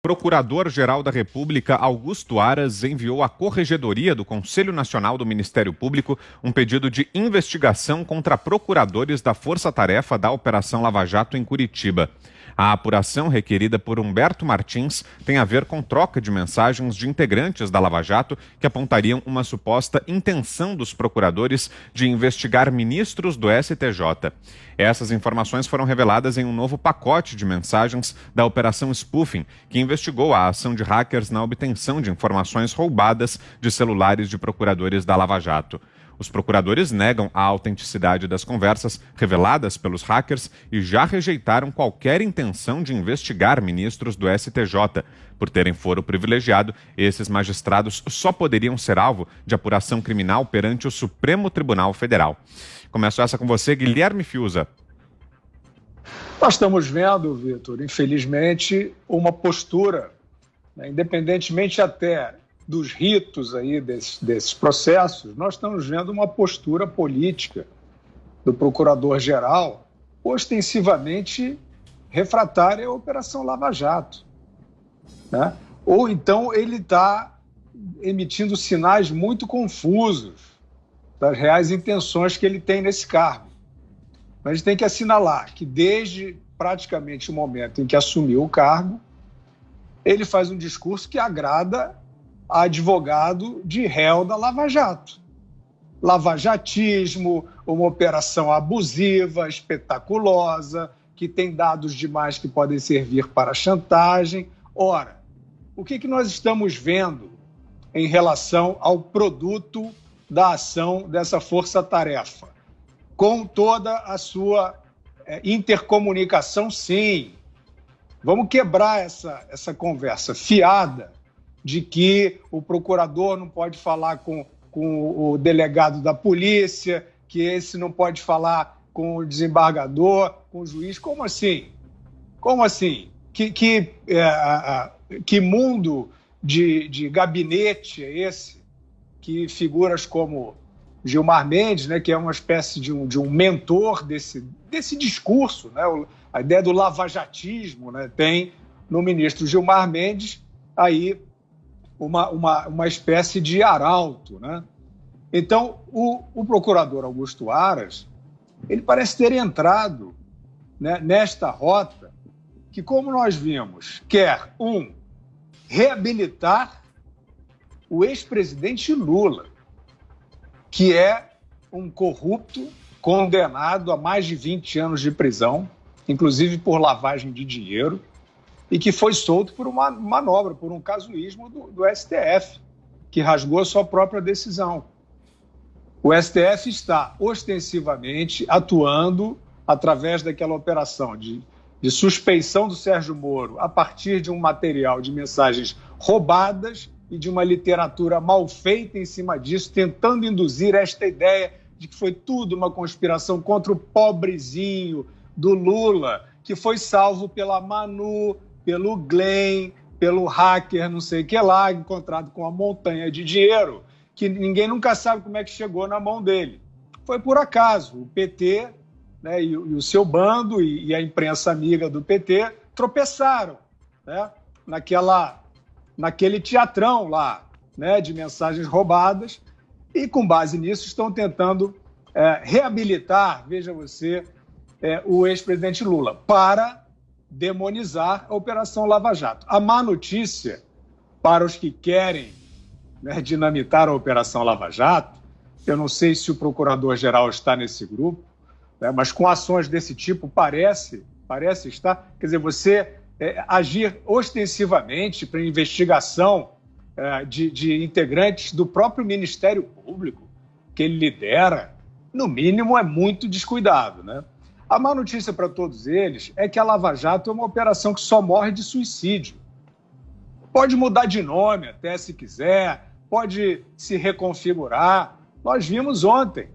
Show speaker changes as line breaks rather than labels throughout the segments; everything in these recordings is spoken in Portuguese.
Procurador-Geral da República, Augusto Aras, enviou à Corregedoria do Conselho Nacional do Ministério Público um pedido de investigação contra procuradores da Força Tarefa da Operação Lava Jato em Curitiba. A apuração requerida por Humberto Martins tem a ver com troca de mensagens de integrantes da Lava Jato que apontariam uma suposta intenção dos procuradores de investigar ministros do STJ. Essas informações foram reveladas em um novo pacote de mensagens da Operação Spoofing, que investigou a ação de hackers na obtenção de informações roubadas de celulares de procuradores da Lava Jato. Os procuradores negam a autenticidade das conversas reveladas pelos hackers e já rejeitaram qualquer intenção de investigar ministros do STJ. Por terem foro privilegiado, esses magistrados só poderiam ser alvo de apuração criminal perante o Supremo Tribunal Federal. Começo essa com você, Guilherme Fiuza.
Nós estamos vendo, Vitor, infelizmente, uma postura, né, independentemente até dos ritos aí desses processos, nós estamos vendo uma postura política do procurador-geral ostensivamente refratária à Operação Lava Jato, né? Ou então ele está emitindo sinais muito confusos das reais intenções que ele tem nesse cargo. Mas a gente tem que assinalar que desde praticamente o momento em que assumiu o cargo, ele faz um discurso que agrada a advogado de réu da Lava Jato. Lavajatismo, uma operação abusiva, espetaculosa, que tem dados demais que podem servir para chantagem. Ora, o que nós estamos vendo em relação ao produto da ação dessa força-tarefa? Com toda a sua intercomunicação, sim. Vamos quebrar essa conversa fiada de que o procurador não pode falar com o delegado da polícia, que esse não pode falar com o desembargador, com o juiz. Como assim? Como assim? Que mundo de gabinete é esse que figuras como Gilmar Mendes, né, que é uma espécie de um mentor desse discurso, né, a ideia do lavajatismo, né, tem no ministro Gilmar Mendes aí uma espécie de arauto, né? Então, o procurador Augusto Aras, ele parece ter entrado, né, nesta rota que, como nós vimos, quer, reabilitar o ex-presidente Lula, que é um corrupto condenado a mais de 20 anos de prisão, inclusive por lavagem de dinheiro, e que foi solto por uma manobra, por um casuísmo do STF, que rasgou a sua própria decisão. O STF está ostensivamente atuando através daquela operação de suspeição do Sérgio Moro a partir de um material de mensagens roubadas e de uma literatura mal feita em cima disso, tentando induzir esta ideia de que foi tudo uma conspiração contra o pobrezinho do Lula, que foi salvo pela Manu, pelo Glenn, pelo hacker não sei o que lá, encontrado com uma montanha de dinheiro, que ninguém nunca sabe como é que chegou na mão dele. Foi por acaso. O PT, né, e o seu bando e a imprensa amiga do PT tropeçaram, né, naquele teatrão lá, né, de mensagens roubadas, e com base nisso estão tentando reabilitar, veja você, o ex-presidente Lula, para demonizar a Operação Lava Jato. A má notícia para os que querem, né, dinamitar a Operação Lava Jato, eu não sei se o procurador-geral está nesse grupo, né, mas com ações desse tipo parece estar. Quer dizer, você agir ostensivamente para investigação de integrantes do próprio Ministério Público, que ele lidera, no mínimo é muito descuidado, né? A má notícia para todos eles é que a Lava Jato é uma operação que só morre de suicídio. Pode mudar de nome até se quiser, pode se reconfigurar. Nós vimos ontem,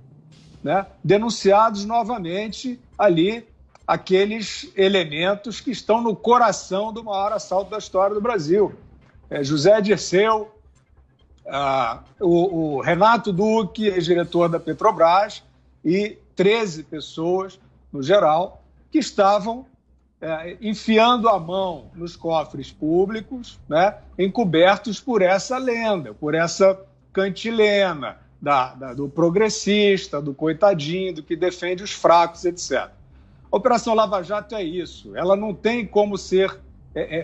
né, denunciados novamente ali aqueles elementos que estão no coração do maior assalto da história do Brasil. José Dirceu, o Renato Duque, ex-diretor da Petrobras, e 13 pessoas, no geral, que estavam enfiando a mão nos cofres públicos, né, encobertos por essa lenda, por essa cantilena do progressista, do coitadinho, do que defende os fracos, etc. A Operação Lava Jato é isso, ela não tem como ser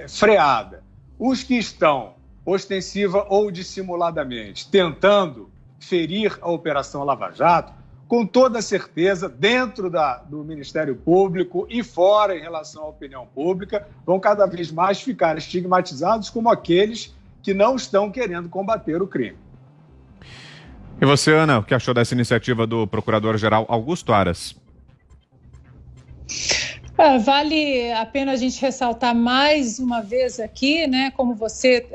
freada. Os que estão, ostensiva ou dissimuladamente, tentando ferir a Operação Lava Jato, com toda certeza, dentro do Ministério Público e fora em relação à opinião pública, vão cada vez mais ficar estigmatizados como aqueles que não estão querendo combater o crime.
E você, Ana, o que achou dessa iniciativa do Procurador-Geral Augusto Aras?
Vale a pena a gente ressaltar mais uma vez aqui, né, como você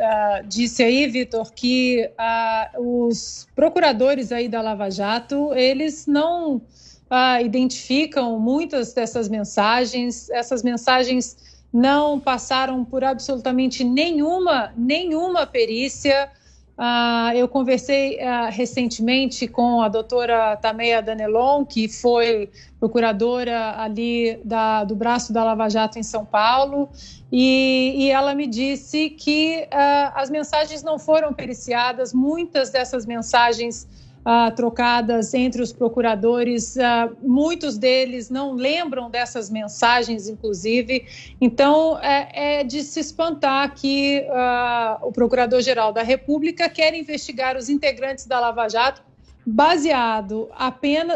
disse aí, Vitor, que os procuradores aí da Lava Jato, eles não identificam muitas dessas mensagens, essas mensagens não passaram por absolutamente nenhuma perícia. Eu conversei recentemente com a doutora Tameia Danelon, que foi procuradora ali do braço da Lava Jato em São Paulo, e ela me disse que as mensagens não foram periciadas, muitas dessas mensagens trocadas entre os procuradores, muitos deles não lembram dessas mensagens, inclusive. Então, é de se espantar que o Procurador-Geral da República quer investigar os integrantes da Lava Jato baseado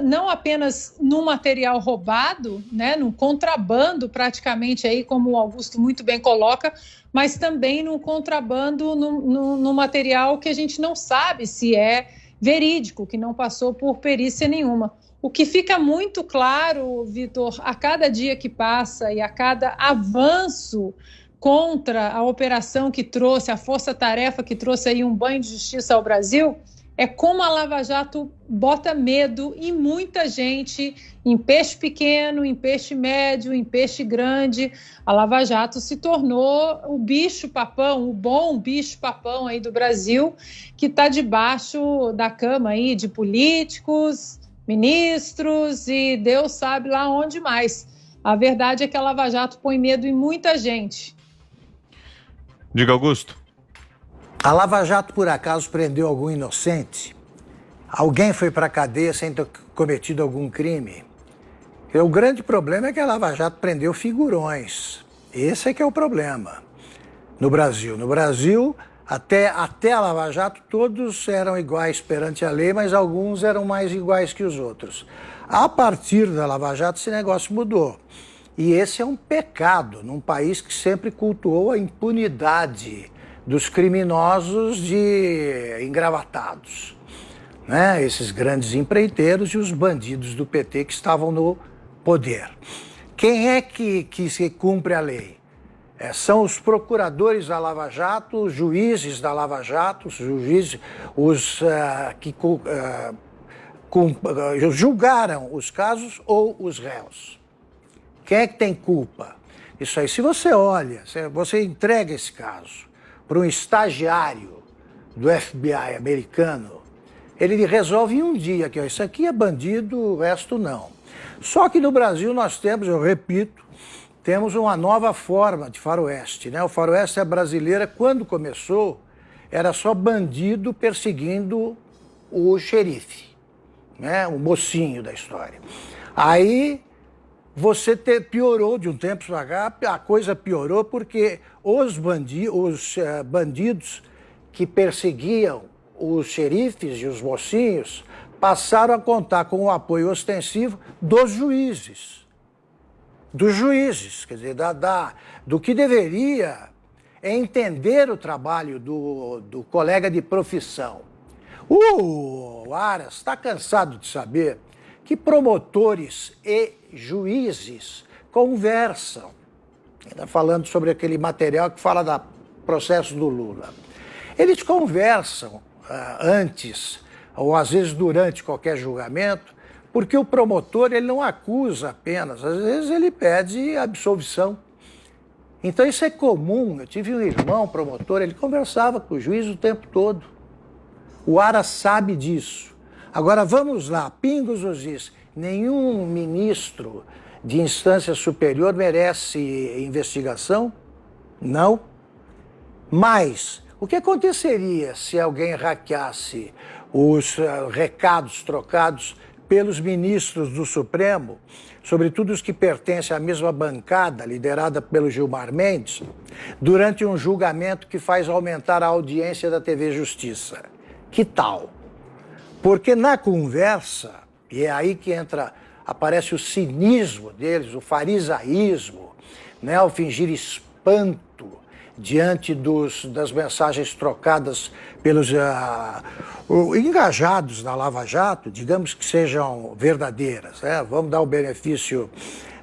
não apenas no material roubado, né, no contrabando praticamente, aí, como o Augusto muito bem coloca, mas também no contrabando, no material que a gente não sabe se é verídico, que não passou por perícia nenhuma. O que fica muito claro, Vitor, a cada dia que passa e a cada avanço contra a operação que trouxe, a força-tarefa que trouxe aí um banho de justiça ao Brasil, é como a Lava Jato bota medo em muita gente, em peixe pequeno, em peixe médio, em peixe grande. A Lava Jato se tornou o bicho-papão, o bom bicho-papão aí do Brasil, que está debaixo da cama aí de políticos, ministros e Deus sabe lá onde mais. A verdade é que a Lava Jato põe medo em muita gente.
Diga, Augusto.
A Lava Jato, por acaso, prendeu algum inocente? Alguém foi para a cadeia sem ter cometido algum crime? O grande problema é que a Lava Jato prendeu figurões. Esse é que é o problema no Brasil. No Brasil, até a Lava Jato, todos eram iguais perante a lei, mas alguns eram mais iguais que os outros. A partir da Lava Jato, esse negócio mudou. E esse é um pecado num país que sempre cultuou a impunidade dos criminosos engravatados, né? Esses grandes empreiteiros e os bandidos do PT que estavam no poder. Quem é que se cumpre a lei? São os procuradores da Lava Jato, os juízes da Lava Jato, os que julgaram os casos ou os réus. Quem é que tem culpa? Isso aí, se você olha, você entrega esse caso para um estagiário do FBI americano, ele resolve em um dia que isso aqui é bandido, o resto não. Só que no Brasil nós temos, eu repito, temos uma nova forma de faroeste, né? O faroeste brasileiro, quando começou, era só bandido perseguindo o xerife, né? O mocinho da história. Aí você piorou de um tempo para cá, a coisa piorou porque os bandidos que perseguiam os xerifes e os mocinhos passaram a contar com o apoio ostensivo dos juízes. Dos juízes, quer dizer, do que deveria entender o trabalho do colega de profissão. O Aras está cansado de saber que promotores e juízes conversam. Está falando sobre aquele material que fala do processo do Lula. Eles conversam antes, ou às vezes durante qualquer julgamento, porque o promotor ele não acusa apenas, às vezes ele pede absolvição. Então isso é comum. Eu tive um irmão promotor, ele conversava com o juiz o tempo todo. O Aras sabe disso. Agora vamos lá, pingos os is. Nenhum ministro, de instância superior merece investigação? Não. Mas o que aconteceria se alguém hackeasse os recados trocados pelos ministros do Supremo, sobretudo os que pertencem à mesma bancada, liderada pelo Gilmar Mendes, durante um julgamento que faz aumentar a audiência da TV Justiça? Que tal? Porque na conversa, e é aí que aparece o cinismo deles, o farisaísmo, né, ao fingir espanto diante das mensagens trocadas pelos engajados na Lava Jato, digamos que sejam verdadeiras, né? Vamos dar o benefício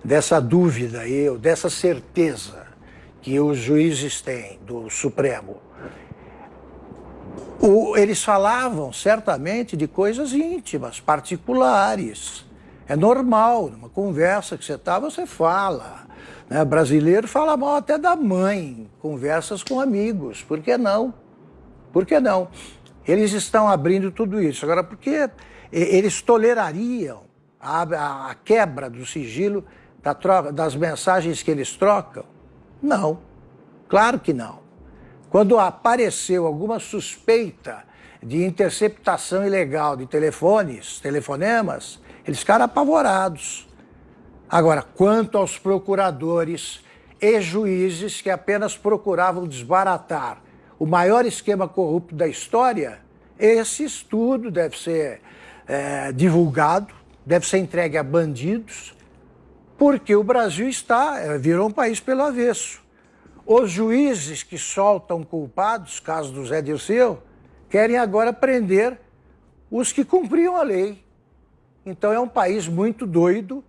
dessa dúvida aí, ou dessa certeza que os juízes têm do Supremo. Eles falavam certamente de coisas íntimas, particulares. É normal, numa conversa que você fala. Né? Brasileiro fala mal até da mãe, conversas com amigos. Por que não? Por que não? Eles estão abrindo tudo isso. Agora, por que eles tolerariam a quebra do sigilo das mensagens que eles trocam? Não, claro que não. Quando apareceu alguma suspeita de interceptação ilegal de telefonemas, eles ficaram apavorados. Agora, quanto aos procuradores e juízes que apenas procuravam desbaratar o maior esquema corrupto da história, esse estudo deve ser divulgado, deve ser entregue a bandidos, porque o Brasil virou um país pelo avesso. Os juízes que soltam culpados, caso do Zé Dirceu, querem agora prender os que cumpriam a lei. Então é um país muito doido,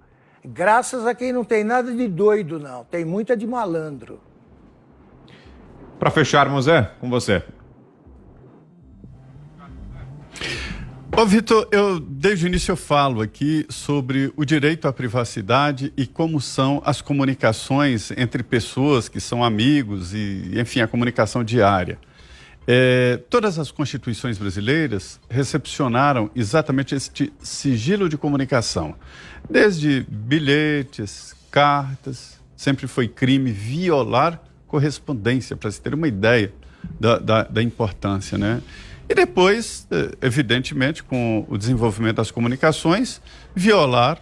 graças a quem não tem nada de doido, não. Tem muita de malandro.
Para fecharmos, com você.
Ô, Vitor, desde o início eu falo aqui sobre o direito à privacidade e como são as comunicações entre pessoas que são amigos e, enfim, a comunicação diária. Todas as constituições brasileiras recepcionaram exatamente este sigilo de comunicação. Desde bilhetes, cartas, sempre foi crime violar correspondência, para se ter uma ideia da importância, né? E depois, evidentemente, com o desenvolvimento das comunicações, violar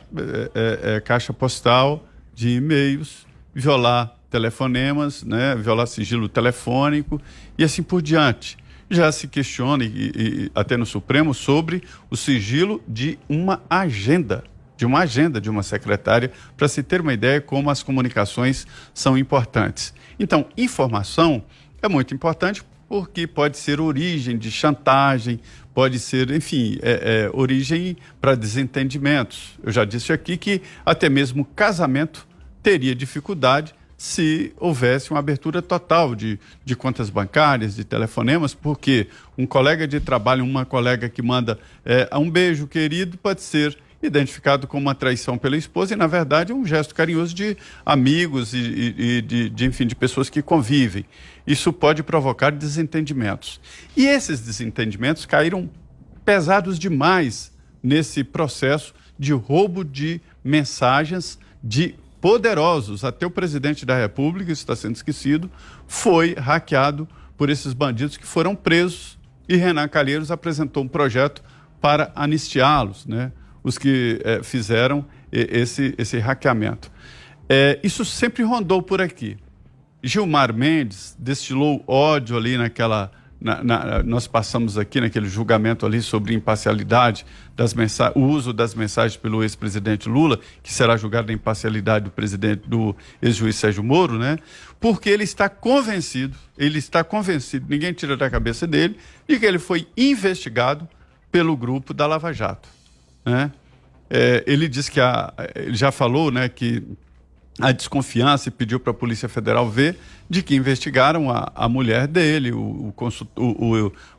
caixa postal de e-mails, violar telefonemas, né, violar sigilo telefônico e assim por diante. Já se questiona, e até no Supremo, sobre o sigilo de uma agenda de uma secretária, para se ter uma ideia como as comunicações são importantes. Então, informação é muito importante, porque pode ser origem de chantagem, pode ser, enfim, origem para desentendimentos. Eu já disse aqui que até mesmo casamento teria dificuldade se houvesse uma abertura total de contas bancárias, de telefonemas, porque um colega de trabalho, uma colega que manda um beijo querido, pode ser identificado como uma traição pela esposa e, na verdade, um gesto carinhoso de amigos enfim, de pessoas que convivem. Isso pode provocar desentendimentos. E esses desentendimentos caíram pesados demais nesse processo de roubo de mensagens de poderosos. Até o presidente da República, isso está sendo esquecido, foi hackeado por esses bandidos que foram presos e Renan Calheiros apresentou um projeto para anistiá-los, né? Os que fizeram esse hackeamento. Isso sempre rondou por aqui. Gilmar Mendes destilou ódio ali nós passamos aqui naquele julgamento ali sobre imparcialidade, o uso das mensagens pelo ex-presidente Lula, que será julgado da imparcialidade do ex-juiz Sérgio Moro, né? Porque ele está convencido, ninguém tira da cabeça dele, de que ele foi investigado pelo grupo da Lava Jato. Né? Ele disse que ele já falou, né, que a desconfiança e pediu para a Polícia Federal ver de que investigaram a mulher dele, o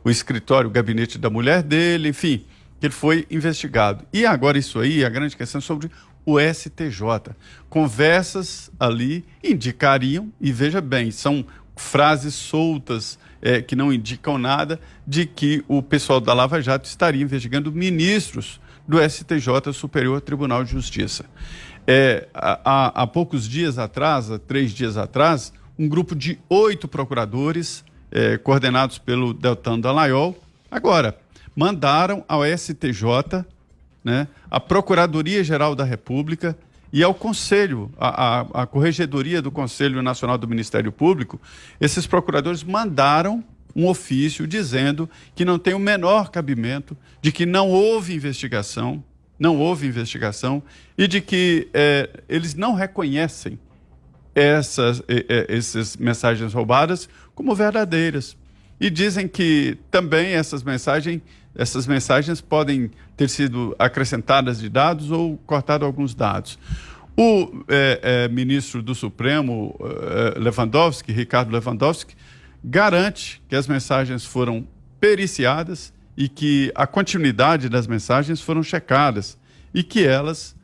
escritório, o gabinete da mulher dele, enfim, que ele foi investigado. E agora isso aí, a grande questão é sobre o STJ. Conversas ali indicariam, e veja bem, são frases soltas que não indicam nada, de que o pessoal da Lava Jato estaria investigando ministros do STJ, Superior Tribunal de Justiça. Há poucos dias atrás, há 3 dias atrás, um grupo de 8 procuradores, coordenados pelo Deltan Dallagnol, agora mandaram ao STJ, né, à Procuradoria-Geral da República e ao Conselho, a Corregedoria do Conselho Nacional do Ministério Público. Esses procuradores mandaram um ofício dizendo que não tem o menor cabimento, de que não houve investigação e de que eles não reconhecem essas mensagens roubadas como verdadeiras. E dizem que também essas mensagens podem ter sido acrescentadas de dados ou cortado alguns dados. O ministro do Supremo, Ricardo Lewandowski, garante que as mensagens foram periciadas e que a continuidade das mensagens foram checadas e que elas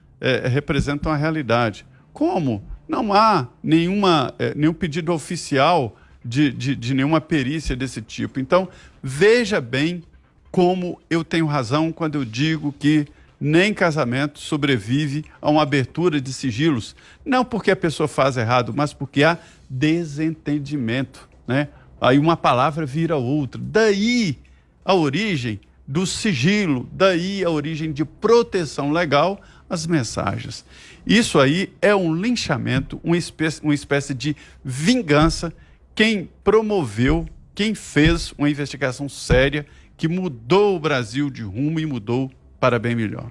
representam a realidade. Como não há nenhum pedido oficial de nenhuma perícia desse tipo. Então, veja bem como eu tenho razão quando eu digo que nem casamento sobrevive a uma abertura de sigilos, não porque a pessoa faz errado, mas porque há desentendimento, né? Aí uma palavra vira outra. Daí a origem do sigilo, daí a origem de proteção legal às mensagens. Isso aí é um linchamento, uma espécie de vingança. Quem promoveu, quem fez uma investigação séria que mudou o Brasil de rumo e mudou para bem melhor.